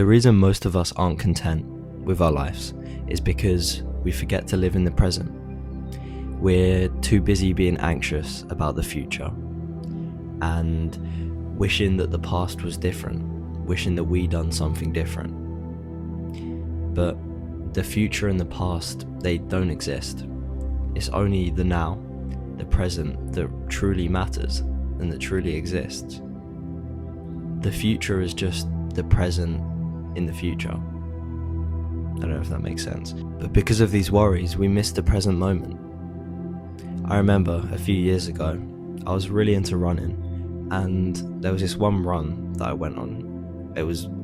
The reason most of us aren't content with our lives is because we forget to live in the present. We're too busy being anxious about the future and wishing that the past was different, wishing that we done something different. But the future and the past, they don't exist. It's only the now, the present, that truly matters and that truly exists. The future is just the present in the future. I don't know if that makes sense. But because of these worries, we miss the present moment. I remember a few years ago, I was really into running, and there was this one run that I went on.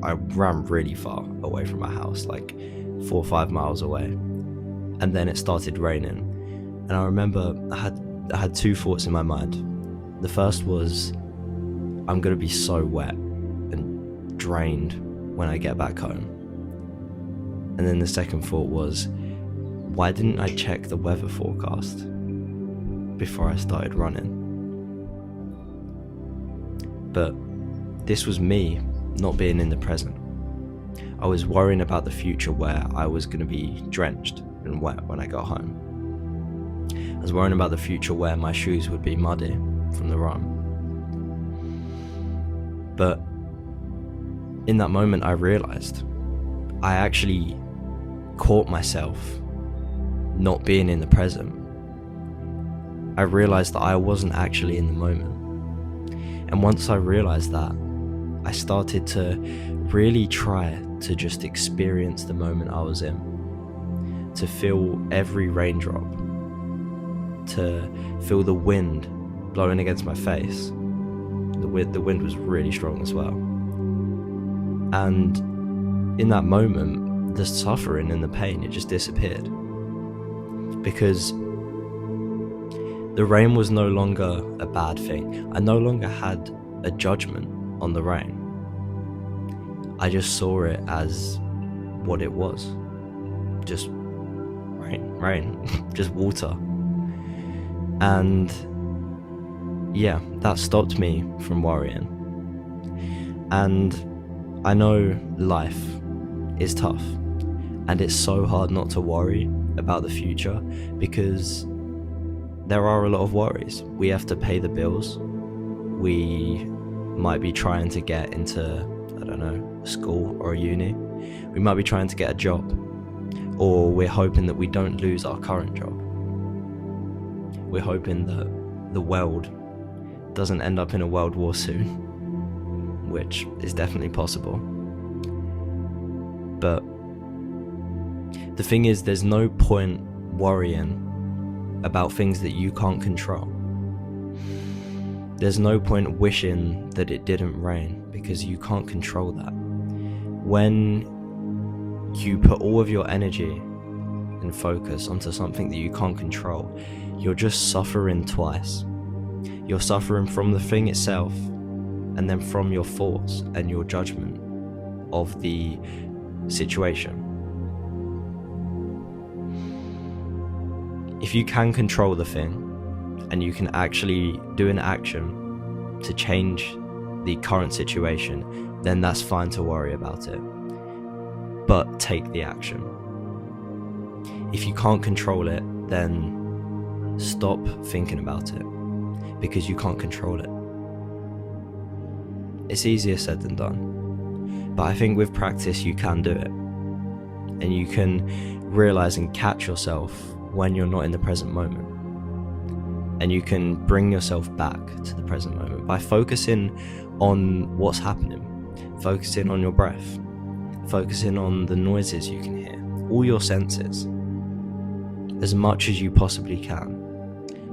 I ran really far away from my house, like 4 or 5 miles away. And then it started raining. And I remember I had two thoughts in my mind. The first was, I'm gonna be so wet and drained when I get back home. And then the second thought was, why didn't I check the weather forecast before I started running? But this was me not being in the present. I was worrying about the future where I was going to be drenched and wet when I got home. I was worrying about the future where my shoes would be muddy from the run. But in that moment I realized I actually caught myself not being in the present. I realized that I wasn't actually in the moment. And once I realized that, I started to really try to just experience the moment I was in, to feel every raindrop, to feel the wind blowing against my face. The wind was really strong as well. And in that moment, the suffering and the pain, it just disappeared. Because the rain was no longer a bad thing. I no longer had a judgment on the rain. I just saw it as what it was. Just rain, just water. And yeah, that stopped me from worrying. And I know life is tough, and it's so hard not to worry about the future because there are a lot of worries. We have to pay the bills. We might be trying to get into, I don't know, school or a uni. We might be trying to get a job, or we're hoping that we don't lose our current job. We're hoping that the world doesn't end up in a world war soon, which is definitely possible. But the thing is, there's no point worrying about things that you can't control. There's no point wishing that it didn't rain because you can't control that. When you put all of your energy and focus onto something that you can't control, you're just suffering twice. You're suffering from the thing itself, and then from your thoughts and your judgment of the situation. If you can control the thing, and you can actually do an action to change the current situation, then that's fine to worry about it. But take the action. If you can't control it, then stop thinking about it, because you can't control it. It's easier said than done, but I think with practice you can do it, and you can realize and catch yourself when you're not in the present moment, and you can bring yourself back to the present moment by focusing on what's happening, focusing on your breath, focusing on the noises you can hear, all your senses, as much as you possibly can.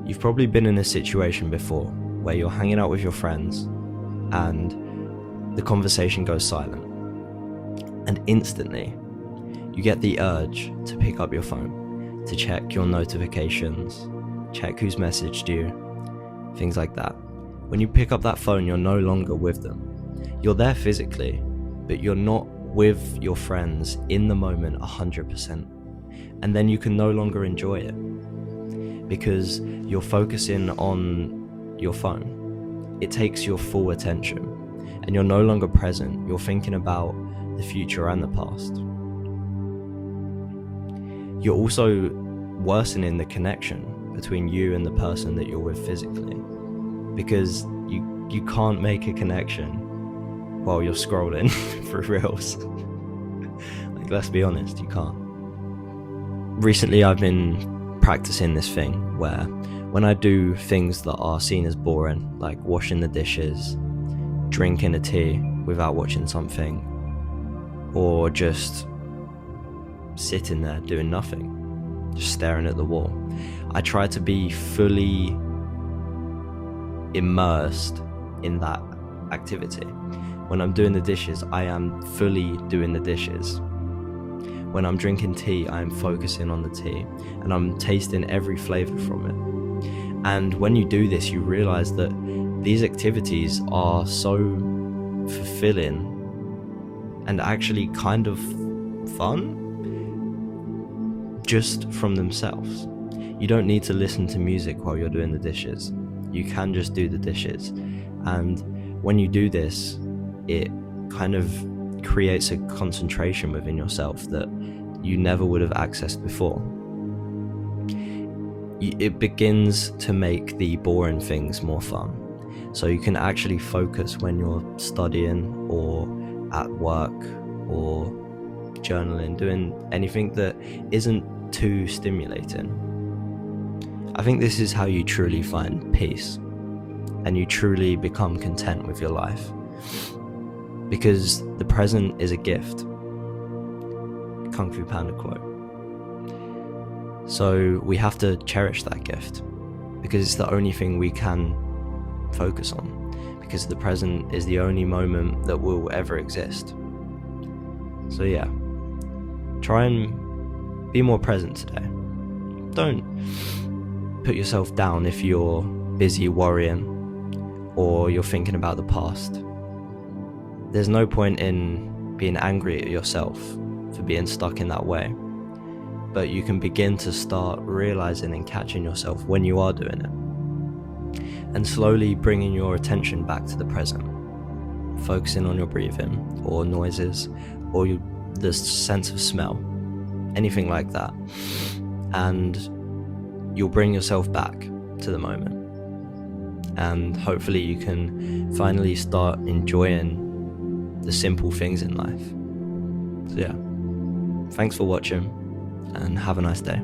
You've probably been in a situation before where you're hanging out with your friends and the conversation goes silent, and instantly you get the urge to pick up your phone, to check your notifications, check who's messaged you, things like that. When you pick up that phone, you're no longer with them. You're there physically, but you're not with your friends in the moment 100%. And then you can no longer enjoy it because you're focusing on your phone. It takes your full attention and you're no longer present. You're thinking about the future and the past. You're also worsening the connection between you and the person that you're with physically, because you can't make a connection while you're scrolling through reels. Like, let's be honest, you can't. Recently I've been practicing this thing where when I do things that are seen as boring, like washing the dishes, drinking a tea without watching something, or just sitting there doing nothing, just staring at the wall, I try to be fully immersed in that activity. When I'm doing the dishes, I am fully doing the dishes. When I'm drinking tea, I am focusing on the tea and I'm tasting every flavor from it. And when you do this, you realize that these activities are so fulfilling and actually kind of fun just from themselves. You don't need to listen to music while you're doing the dishes. You can just do the dishes. And when you do this, it kind of creates a concentration within yourself that you never would have accessed before. It begins to make the boring things more fun. So you can actually focus when you're studying or at work or journaling, doing anything that isn't too stimulating. I think this is how you truly find peace and you truly become content with your life, because the present is a gift. Kung Fu Panda quote. So we have to cherish that gift because it's the only thing we can focus on, because the present is the only moment that will ever exist. So yeah, try and be more present today. Don't put yourself down if you're busy worrying or you're thinking about the past. There's no point in being angry at yourself for being stuck in that way, but you can begin to start realizing and catching yourself when you are doing it, and slowly bringing your attention back to the present, focusing on your breathing or noises or the sense of smell, anything like that, and you'll bring yourself back to the moment, and hopefully you can finally start enjoying the simple things in life. So yeah, thanks for watching and have a nice day.